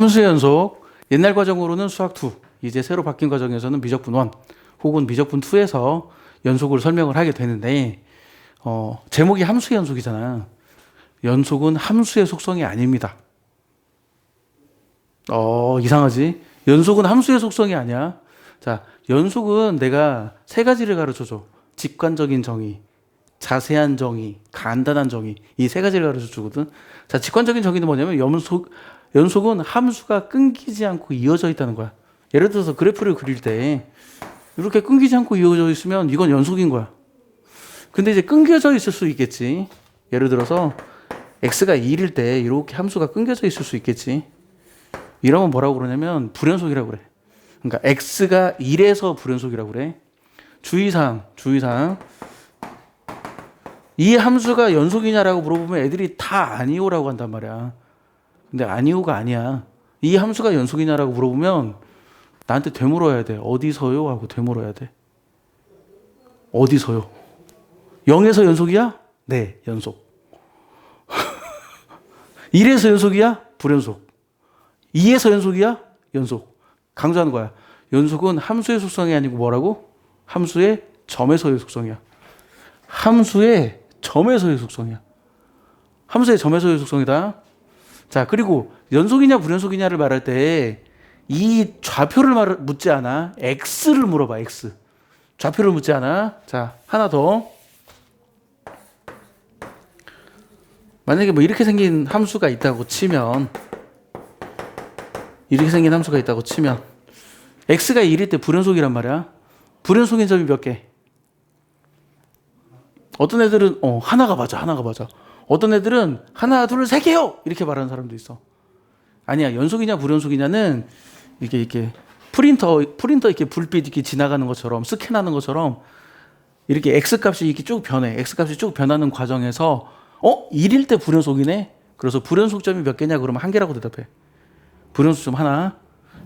함수의 연속, 옛날 과정으로는 수학 2, 이제 새로 바뀐 과정에서는 미적분 1 혹은 미적분 2에서 연속을 설명을 하게 되는데 제목이 함수의 연속이잖아. 연속은 함수의 속성이 아닙니다. 이상하지? 연속은 함수의 속성이 아니야. 자, 연속은 내가 세 가지를 가르쳐줘. 직관적인 정의, 자세한 정의, 간단한 정의. 이 세 가지를 가르쳐 주거든. 자, 직관적인 정의는 뭐냐면 연속은 함수가 끊기지 않고 이어져 있다는 거야. 예를 들어서 그래프를 그릴 때 이렇게 끊기지 않고 이어져 있으면 이건 연속인 거야. 근데 이제 끊겨져 있을 수 있겠지. 예를 들어서 x가 1일 때 이렇게 함수가 끊겨져 있을 수 있겠지. 이러면 뭐라고 그러냐면 불연속이라고 그래. 그러니까 x가 1에서 불연속이라고 그래. 주의사항. 이 함수가 연속이냐라고 물어보면 애들이 다 아니오라고 한단 말이야. 근데 아니오가 아니야. 이 함수가 연속이냐라고 물어보면 나한테 되물어야 돼. 어디서요? 하고 되물어야 돼. 어디서요? 0에서 연속이야? 네, 연속. 1에서 연속이야? 불연속. 2에서 연속이야? 연속. 강조하는 거야. 연속은 함수의 속성이 아니고 뭐라고? 함수의 점에서의 속성이야. 함수의 점에서의 속성이야. 함수의 점에서의 속성이다. 자, 그리고 연속이냐 불연속이냐를 말할 때 이 좌표를 묻지 않아. x를 물어봐. x. 좌표를 묻지 않아. 자, 하나 더. 만약에 뭐 이렇게 생긴 함수가 있다고 치면 x가 1일 때 불연속이란 말이야. 불연속인 점이 몇 개? 어떤 애들은 하나가 맞아. 어떤 애들은 하나, 둘, 세 개요. 이렇게 말하는 사람도 있어. 아니야. 연속이냐 불연속이냐는 이렇게 프린터 이렇게 불빛 이렇게 지나가는 것처럼 스캔하는 것처럼 이렇게 x 값이 이렇게 쭉 변해. x 값이 쭉 변하는 과정에서 1일 때 불연속이네. 그래서 불연속점이 몇 개냐 그러면 한 개라고 대답해. 불연속점 하나.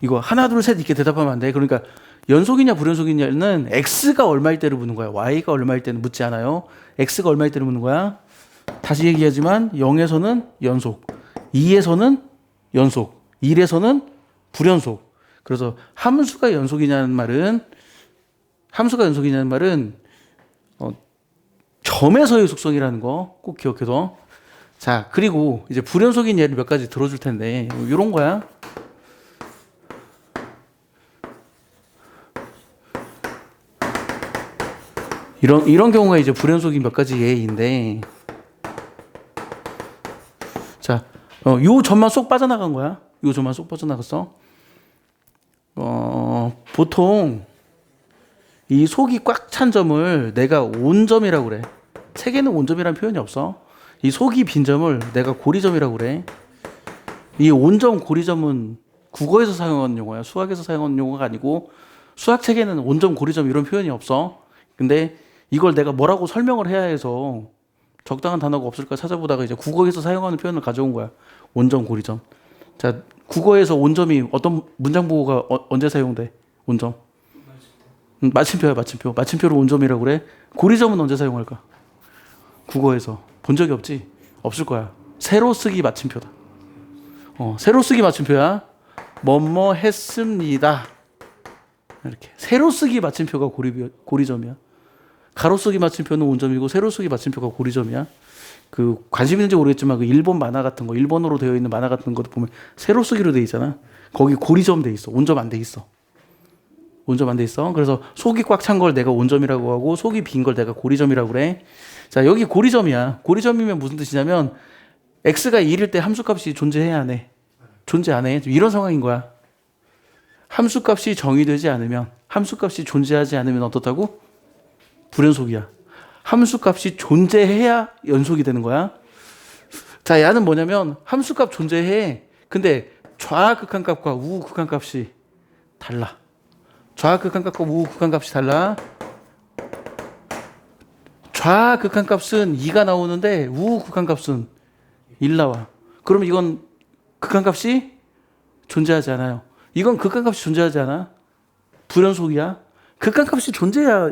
이거 하나, 둘, 셋 이렇게 대답하면 안 돼. 그러니까 연속이냐 불연속이냐는 x가 얼마일 때를 묻는 거야. y가 얼마일 때는 묻지 않아요. x가 얼마일 때를 묻는 거야. 다시 얘기하지만 0에서는 연속, 2에서는 연속, 1에서는 불연속. 그래서 함수가 연속이냐는 말은 점에서의 속성이라는 거 꼭 기억해둬. 자, 그리고 이제 불연속인 예를 몇 가지 들어줄 텐데 이런 거야. 이런 경우가 이제 불연속인 몇 가지 예인데, 자, 요 점만 쏙 빠져나간 거야. 요 점만 쏙 빠져나갔어. 보통 이 속이 꽉 찬 점을 내가 온점이라고 그래. 책에는 온점이라는 표현이 없어. 이 속이 빈 점을 내가 고리점이라고 그래. 이 온점, 고리점은 국어에서 사용하는 용어야. 수학에서 사용하는 용어가 아니고 수학 책에는 온점, 고리점 이런 표현이 없어. 근데 이걸 내가 뭐라고 설명을 해야 해서 적당한 단어가 없을까 찾아보다가 이제 국어에서 사용하는 표현을 가져온 거야. 온점, 고리점. 자, 국어에서 온점이 어떤 문장 보고가 언제 사용돼? 온점. 마침표야, 마침표. 마침표를 온점이라고 그래. 고리점은 언제 사용할까? 국어에서 본 적이 없지? 없을 거야. 세로 쓰기 마침표다. 세로 쓰기 마침표야. 뭐뭐 했습니다. 이렇게. 세로 쓰기 마침표가 고리점이야. 가로 쓰기 마침표는 온점이고 세로 쓰기 마침표가 고리점이야. 그 관심 있는지 모르겠지만 그 일본 만화 같은 거, 일본어로 되어 있는 만화 같은 것도 보면 세로 쓰기로 돼 있잖아. 거기 고리점 돼 있어. 온점 안 돼 있어. 온점 안 돼 있어. 그래서 속이 꽉 찬 걸 내가 온점이라고 하고 속이 빈 걸 내가 고리점이라고 그래. 자, 여기 고리점이야. 고리점이면 무슨 뜻이냐면 x가 1일 때 함수값이 존재해야 안 해? 존재 안 해. 이런 상황인 거야. 함수값이 정의되지 않으면, 함수값이 존재하지 않으면 어떻다고? 불연속이야. 함수값이 존재해야 연속이 되는 거야. 자, 야는 뭐냐면 함수값 존재해. 근데 좌극한값과 우극한값이 달라. 좌극한값과 우극한값이 달라. 좌극한값은 2가 나오는데 우극한값은 1 나와. 그럼 이건 극한값이 존재하지 않아요. 이건 극한값이 존재하지 않아. 불연속이야. 극한값이 존재해야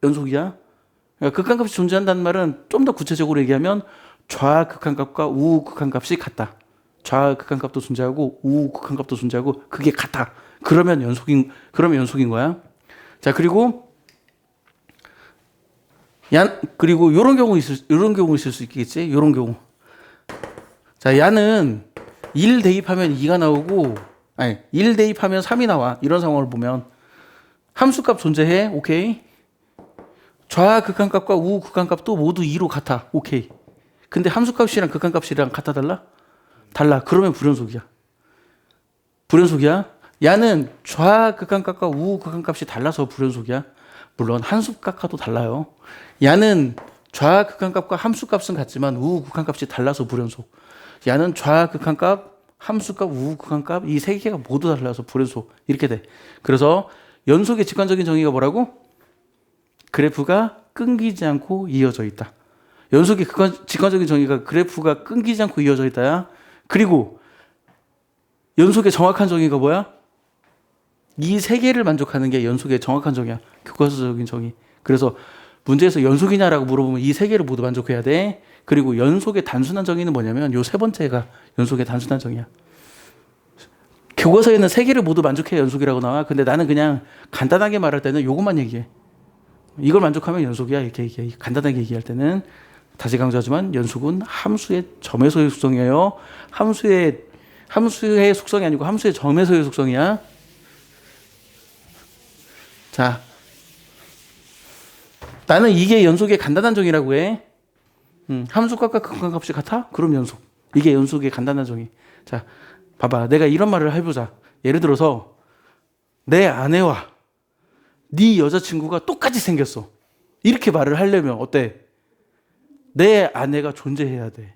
연속이야. 그러니까 극한값이 존재한다는 말은 좀 더 구체적으로 얘기하면 좌극한값과 우극한값이 같다. 좌 극한값도 존재하고 우 극한값도 존재하고 그게 같아. 그러면 연속인 거야. 자, 그리고 그리고 요런 경우 있을 수 있겠지. 요런 경우. 자, 야는 1 대입하면 2가 나오고, 아니, 1 대입하면 3이 나와. 이런 상황을 보면. 함수값 존재해. 오케이. 좌 극한값과 우 극한값도 모두 2로 같아. 오케이. 근데 함수값이랑 극한값이랑 같아 달라? 달라. 그러면 불연속이야. 불연속이야. 야는 좌 극한값과 우 극한값이 달라서 불연속이야. 물론 함수값과도 달라요. 야는 좌 극한값과 함수값은 같지만 우 극한값이 달라서 불연속. 야는 좌 극한값, 함수값, 우 극한값 이 세 개가 모두 달라서 불연속. 이렇게 돼. 그래서 연속의 직관적인 정의가 뭐라고? 그래프가 끊기지 않고 이어져 있다. 연속의 직관적인 정의가 그래프가 끊기지 않고 이어져 있다야. 그리고 연속의 정확한 정의가 뭐야? 이 세 개를 만족하는 게 연속의 정확한 정의야. 교과서적인 정의. 그래서 문제에서 연속이냐라고 물어보면 이 세 개를 모두 만족해야 돼. 그리고 연속의 단순한 정의는 뭐냐면 요 세 번째가 연속의 단순한 정의야. 교과서에는 세 개를 모두 만족해야 연속이라고 나와. 근데 나는 그냥 간단하게 말할 때는 요것만 얘기해. 이걸 만족하면 연속이야. 이렇게 얘기해. 간단하게 얘기할 때는. 다시 강조하지만 연속은 함수의 점에서의 속성이에요. 함수의 속성이 아니고 함수의 점에서의 속성이야. 자, 나는 이게 연속의 간단한 정의라고 해. 함수값과 극한값이 같아? 그럼 연속. 이게 연속의 간단한 정의. 자, 봐봐. 내가 이런 말을 해보자. 예를 들어서 내 아내와 네 여자친구가 똑같이 생겼어. 이렇게 말을 하려면 어때? 내 아내가 존재해야 돼.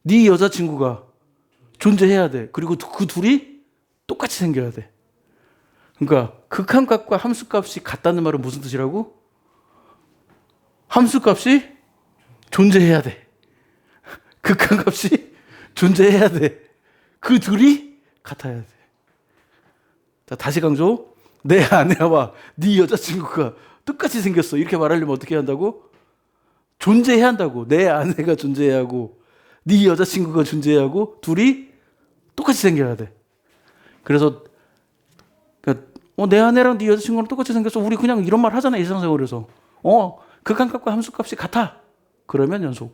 네 여자친구가 존재해야 돼. 그리고 그 둘이 똑같이 생겨야 돼. 그러니까 극한값과 함수값이 같다는 말은 무슨 뜻이라고? 함수값이 존재해야 돼. 극한값이 존재해야 돼. 그 둘이 같아야 돼. 자, 다시 강조. 내 아내와 네 여자친구가 똑같이 생겼어. 이렇게 말하려면 어떻게 한다고? 존재해야 한다고. 내 아내가 존재해야 하고 네 여자친구가 존재해야 하고 둘이 똑같이 생겨야 돼. 그래서 내 아내랑 네 여자친구랑 똑같이 생겼어. 우리 그냥 이런 말 하잖아. 일상생활에서. 극한값과 함수값이 같아. 그러면 연속.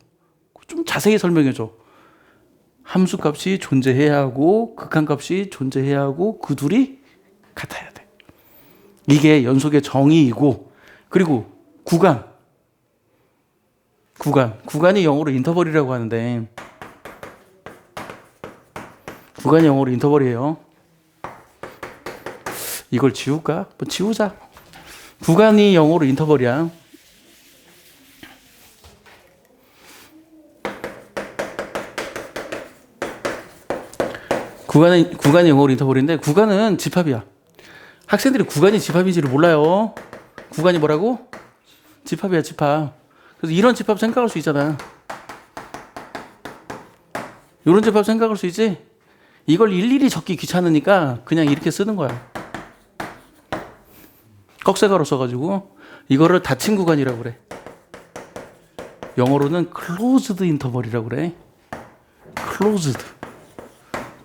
좀 자세히 설명해줘. 함수값이 존재해야 하고 극한값이 존재해야 하고 그 둘이 같아야 돼. 이게 연속의 정의이고, 그리고 구간이 영어로 인터벌이라고 하는데, 구간이 영어로 인터벌이에요. 이걸 지울까? 뭐 지우자. 구간이 영어로 인터벌이야. 구간이 영어로 인터벌인데, 구간은 집합이야. 학생들이 구간이 집합인지를 몰라요. 구간이 뭐라고? 집합이야, 집합. 그래서 이런 집합 생각할 수 있잖아. 이런 집합 생각할 수 있지? 이걸 일일이 적기 귀찮으니까 그냥 이렇게 쓰는 거야. 꺽쇠가로 써가지고 이거를 닫힌 구간이라고 그래. 영어로는 closed interval이라고 그래.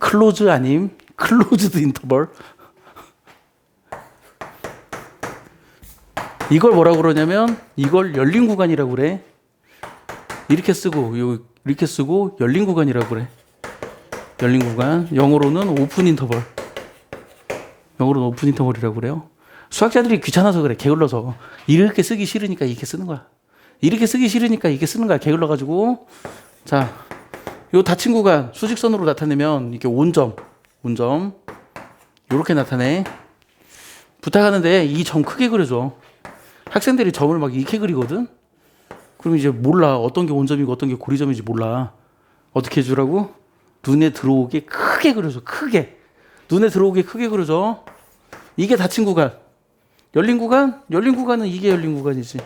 close 아님 closed interval. 이걸 뭐라고 그러냐면 이걸 열린 구간이라고 그래. 이렇게 쓰고 이렇게 쓰고 열린 구간이라고 그래. 열린 구간. 영어로는 오픈 인터벌. 영어로는 오픈 인터벌이라고 그래요. 수학자들이 귀찮아서 그래. 게을러서. 이렇게 쓰기 싫으니까 이렇게 쓰는 거야. 이렇게 쓰기 싫으니까 이렇게 쓰는 거야. 게을러가지고. 자, 요 닫힌 구간 수직선으로 나타내면 이렇게 온점 이렇게 나타내. 부탁하는데 이 점 크게 그려줘. 학생들이 점을 막 이렇게 그리거든. 그럼 이제 몰라. 어떤 게 온점이고 어떤 게 고리점인지 몰라. 어떻게 해주라고? 눈에 들어오게 크게 그려줘. 크게. 눈에 들어오게 크게 그려줘. 이게 닫힌 구간. 열린 구간은 이게 열린 구간이지.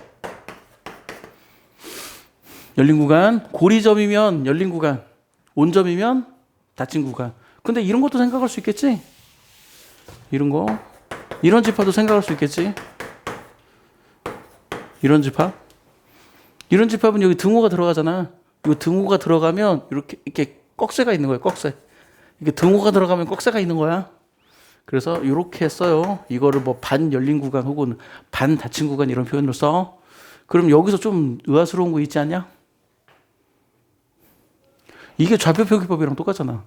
열린 구간. 고리점이면 열린 구간. 온점이면 닫힌 구간. 근데 이런 것도 생각할 수 있겠지? 이런 거. 이런 집합도 생각할 수 있겠지? 이런 집합은 여기 등호가 들어가잖아. 이 등호가 들어가면 이렇게 꺽쇠가 있는 거예요. 꺽쇠. 이게 등호가 들어가면 꺽쇠가 있는 거야. 그래서 이렇게 써요. 이거를 뭐 반 열린 구간 혹은 반 닫힌 구간 이런 표현을 써. 그럼 여기서 좀 의아스러운 거 있지 않냐? 이게 좌표 표기법이랑 똑같잖아.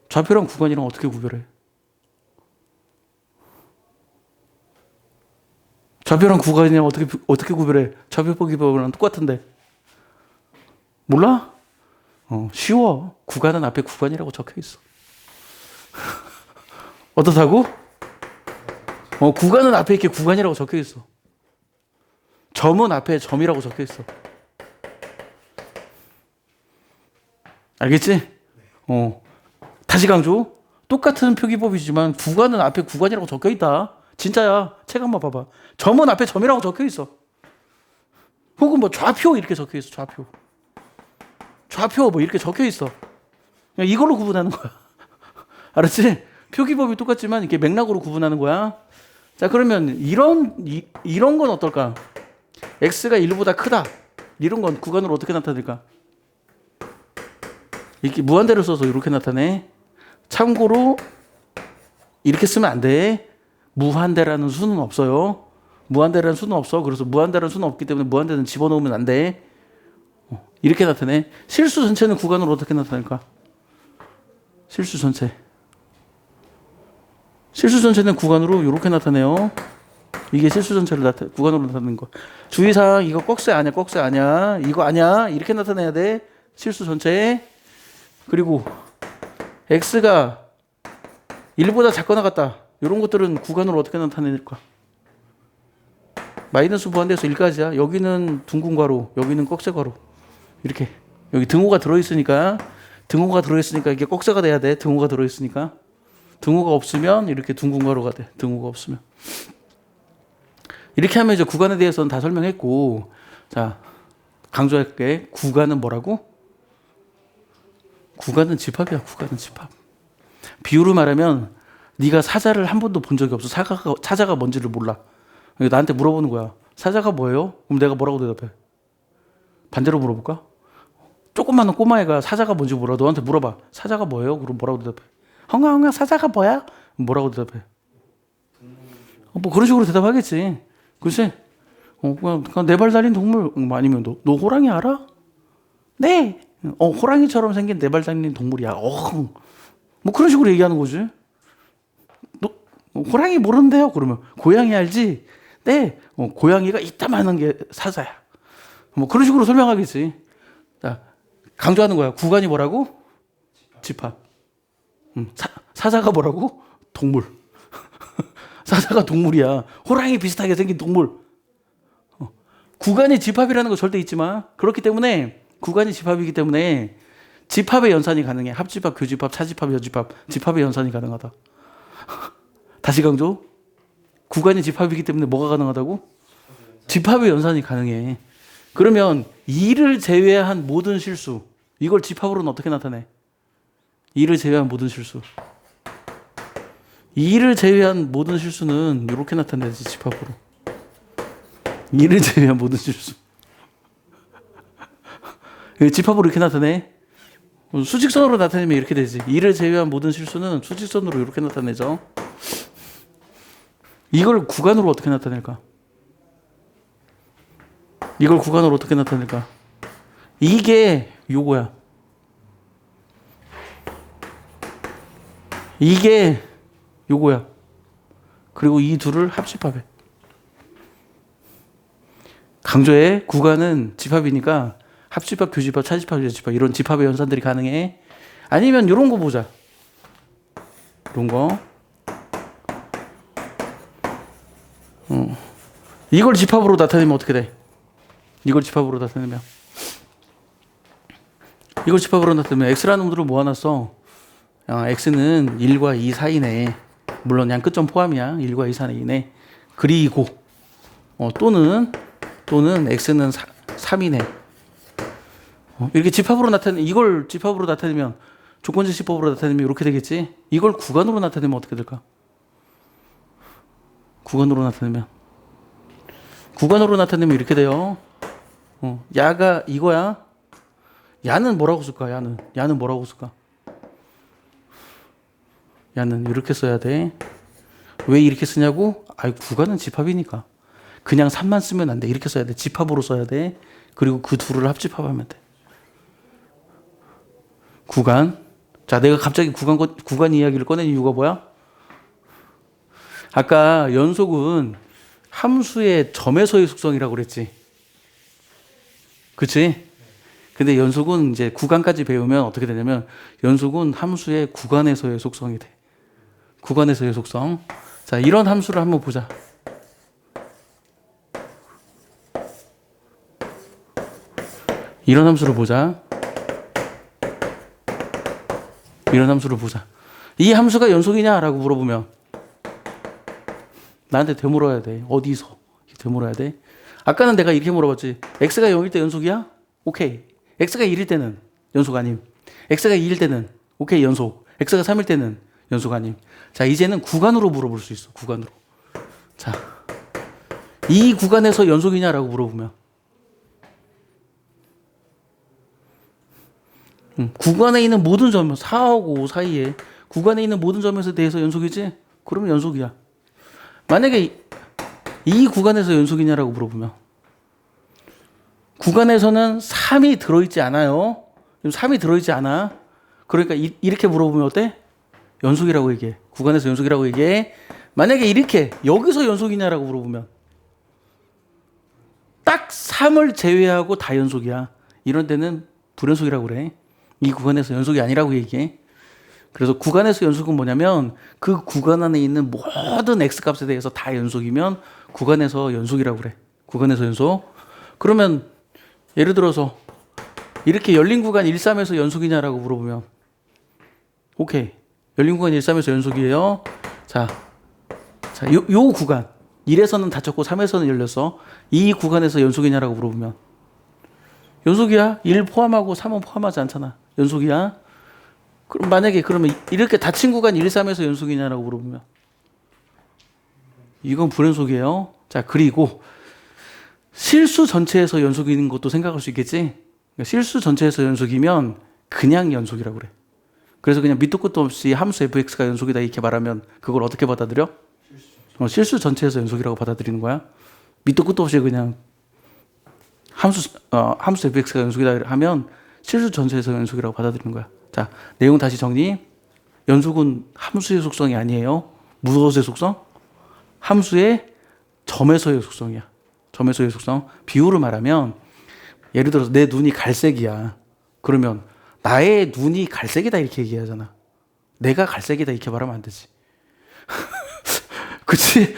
좌표랑 구간이랑 어떻게 구별해? 좌표랑 구간이랑 어떻게 구별해? 좌표 표기법이랑 똑같은데. 몰라? 쉬워. 구간은 앞에 구간이라고 적혀 있어. 어떻다고? 구간은 앞에 이렇게 구간이라고 적혀 있어. 점은 앞에 점이라고 적혀 있어. 알겠지? 다시 강조. 똑같은 표기법이지만 구간은 앞에 구간이라고 적혀 있다. 진짜야. 책 한번 봐봐. 점은 앞에 점이라고 적혀 있어. 혹은 뭐 좌표 이렇게 적혀 있어. 좌표 뭐 이렇게 적혀 있어. 그냥 이걸로 구분하는 거야. 알았지? 표기법이 똑같지만 이렇게 맥락으로 구분하는 거야. 자, 그러면 이런 건 어떨까? x가 1보다 크다. 이런 건 구간으로 어떻게 나타낼까? 이렇게 무한대를 써서 이렇게 나타내. 참고로 이렇게 쓰면 안 돼. 무한대라는 수는 없어요. 무한대라는 수는 없어. 그래서 무한대라는 수는 없기 때문에 무한대는 집어넣으면 안 돼. 이렇게 나타내. 실수 전체는 구간으로 어떻게 나타낼까? 실수 전체는 구간으로 이렇게 나타내요. 이게 실수 전체를 구간으로 나타내는 거. 주의사항 이거 꺽쇠 아니야. 이거 아니야. 이렇게 나타내야 돼. 실수 전체. 그리고 x가 1보다 작거나 같다. 이런 것들은 구간으로 어떻게 나타낼까? 마이너스 무한대에서 1까지야. 여기는 둥근 괄호, 여기는 꺽쇠 괄호. 이렇게. 여기 등호가 들어있으니까 이게 꺽쇠가 돼야 돼. 등호가 들어있으니까. 등호가 없으면 이렇게 둥근 괄호가 돼. 등호가 없으면. 이렇게 하면 이제 구간에 대해서는 다 설명했고, 자, 강조할게. 구간은 뭐라고? 구간은 집합이야. 구간은 집합. 비유로 말하면 네가 사자를 한 번도 본 적이 없어. 사자가 뭔지를 몰라. 나한테 물어보는 거야. 사자가 뭐예요? 그럼 내가 뭐라고 대답해? 반대로 물어볼까? 조그마한 꼬마애가 사자가 뭔지 몰라. 너한테 물어봐. 사자가 뭐예요? 그럼 뭐라고 대답해? 헝아 사자가 뭐야? 뭐라고 대답해? 뭐 그런 식으로 대답하겠지. 글쎄. 그냥 네 발 달린 동물. 아니면 너 호랑이 알아? 네. 호랑이처럼 생긴 네 발 달린 동물이야. 뭐 그런 식으로 얘기하는 거지. 너 호랑이 모르는데요? 그러면 고양이 알지? 네. 고양이가 이따만한 게 사자야. 뭐 그런 식으로 설명하겠지. 자, 강조하는 거야. 구간이 뭐라고? 집합. 사자가 뭐라고? 동물. 사자가 동물이야. 호랑이 비슷하게 생긴 동물. 구간이 집합이라는 거 절대 잊지 마. 그렇기 때문에 구간이 집합이기 때문에 집합의 연산이 가능해. 합집합, 교집합, 차집합, 여집합. 집합의 연산이 가능하다. 다시 강조. 구간이 집합이기 때문에 뭐가 가능하다고? 집합의 연산이 가능해. 그러면 2를 제외한 모든 실수. 이걸 집합으로는 어떻게 나타내? 2를 제외한 모든 실수. 2를 제외한 모든 실수는 이렇게 나타내지, 집합으로. 2를 제외한 모든 실수. 집합으로 이렇게 나타내. 수직선으로 나타내면 이렇게 되지. 2를 제외한 모든 실수는 수직선으로 이렇게 나타내죠. 이걸 구간으로 어떻게 나타낼까? 이게 요거야. 이게 요거야. 그리고 이 둘을 합집합해. 강조해. 구간은 집합이니까 합집합, 교집합, 차집합, 여집합 이런 집합의 연산들이 가능해. 아니면 이런 거 보자. 이런 거. 이걸 집합으로 나타내면 어떻게 돼? 이걸 집합으로 나타내면 x라는 놈들을 모아놨어. x는 1과 2 사이네. 물론 그냥 끝점 포함이야. 1과 2 사이네. 그리고 또는 x는 3이네. 이렇게 집합으로 이걸 집합으로 나타내면 조건적 집합으로 나타내면 이렇게 되겠지. 이걸 구간으로 나타내면 어떻게 될까? 구간으로 나타내면 이렇게 돼요. 야가 이거야. 야는 뭐라고 쓸까? 야는 뭐라고 쓸까? 야는 이렇게 써야 돼. 왜 이렇게 쓰냐고? 아이, 구간은 집합이니까. 그냥 3만 쓰면 안 돼. 이렇게 써야 돼. 집합으로 써야 돼. 그리고 그 둘을 합집합하면 돼. 구간. 자, 내가 갑자기 구간 이야기를 꺼낸 이유가 뭐야? 아까 연속은 함수의 점에서의 속성이라고 그랬지. 그치? 근데 연속은 이제 구간까지 배우면 어떻게 되냐면 연속은 함수의 구간에서의 속성이 돼. 구간에서의 속성. 자, 이런 함수를 한번 보자. 이런 함수를 보자. 이런 함수를 보자. 이 함수가 연속이냐라고 물어보면 나한테 되물어야 돼. 어디서? 되물어야 돼. 아까는 내가 이렇게 물어봤지. x가 0일 때 연속이야? 오케이. x가 1일 때는 연속 아님. x가 2일 때는 오케이 연속. x가 3일 때는 연속 아님. 자, 이제는 구간으로 물어볼 수 있어. 구간으로. 자, 이 구간에서 연속이냐라고 물어보면 구간에 있는 모든 점, 4하고 5 사이에 구간에 있는 모든 점에 대해서 연속이지? 그러면 연속이야. 만약에 이 구간에서 연속이냐라고 물어보면 구간에서는 3이 들어있지 않아요. 3이 들어있지 않아. 그러니까 이렇게 물어보면 어때? 연속이라고 얘기해. 구간에서 연속이라고 얘기해. 만약에 이렇게 여기서 연속이냐라고 물어보면 딱 3을 제외하고 다 연속이야. 이런 데는 불연속이라고 그래. 이 구간에서 연속이 아니라고 얘기해. 그래서 구간에서 연속은 뭐냐면 그 구간 안에 있는 모든 x값에 대해서 다 연속이면 구간에서 연속이라고 그래. 구간에서 연속. 그러면 예를 들어서 이렇게 열린 구간 1, 3에서 연속이냐라고 물어보면 오케이. 열린 구간 1, 3에서 연속이에요. 자, 요 구간 1에서는 닫혔고 3에서는 열렸어. 이 구간에서 연속이냐라고 물어보면 연속이야. 1 포함하고 3은 포함하지 않잖아. 연속이야. 그럼 만약에 그러면 이렇게 닫힌 구간 1, 3에서 연속이냐라고 물어보면 이건 불연속이에요. 자, 그리고 실수 전체에서 연속인 것도 생각할 수 있겠지? 실수 전체에서 연속이면 그냥 연속이라고 그래. 그래서 그냥 밑도 끝도 없이 함수 fx가 연속이다 이렇게 말하면 그걸 어떻게 받아들여? 실수 전체에서 연속이라고 받아들이는 거야. 밑도 끝도 없이 그냥 함수 fx가 연속이다 하면 실수 전체에서 연속이라고 받아들이는 거야. 자, 내용 다시 정리. 연속은 함수의 속성이 아니에요. 무엇의 속성? 함수의 점에서의 속성이야. 점에서의 속성. 비유를 말하면 예를 들어서 내 눈이 갈색이야. 그러면 나의 눈이 갈색이다 이렇게 얘기하잖아. 내가 갈색이다 이렇게 말하면 안 되지. 그치?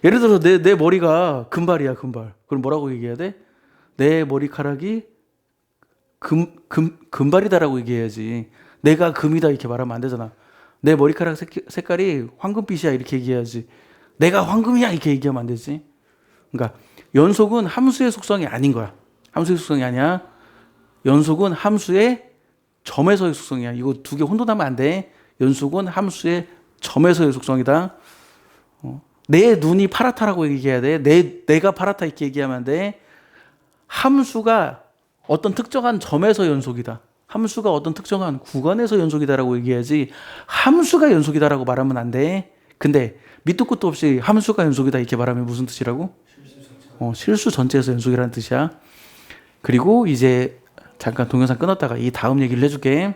예를 들어서 내 머리가 금발이야, 금발. 그럼 뭐라고 얘기해야 돼? 내 머리카락이 금발이다라고 얘기해야지. 내가 금이다 이렇게 말하면 안 되잖아. 내 머리카락 색깔이 황금빛이야 이렇게 얘기해야지. 내가 황금이야 이렇게 얘기하면 안 되지. 그러니까 연속은 함수의 속성이 아닌 거야. 함수의 속성이 아니야. 연속은 함수의 점에서의 속성이야. 이거 두 개 혼돈하면 안 돼. 연속은 함수의 점에서의 속성이다. 내 눈이 파랗다라고 얘기해야 돼. 내가 파랗다 이렇게 얘기하면 안 돼. 함수가 어떤 특정한 점에서 연속이다. 함수가 어떤 특정한 구간에서 연속이다라고 얘기해야지 함수가 연속이다라고 말하면 안 돼. 근데 밑도 끝도 없이 함수가 연속이다 이렇게 말하면 무슨 뜻이라고? 실수 전체에서 연속이라는 뜻이야. 그리고 이제 잠깐 동영상 끊었다가 이 다음 얘기를 해줄게.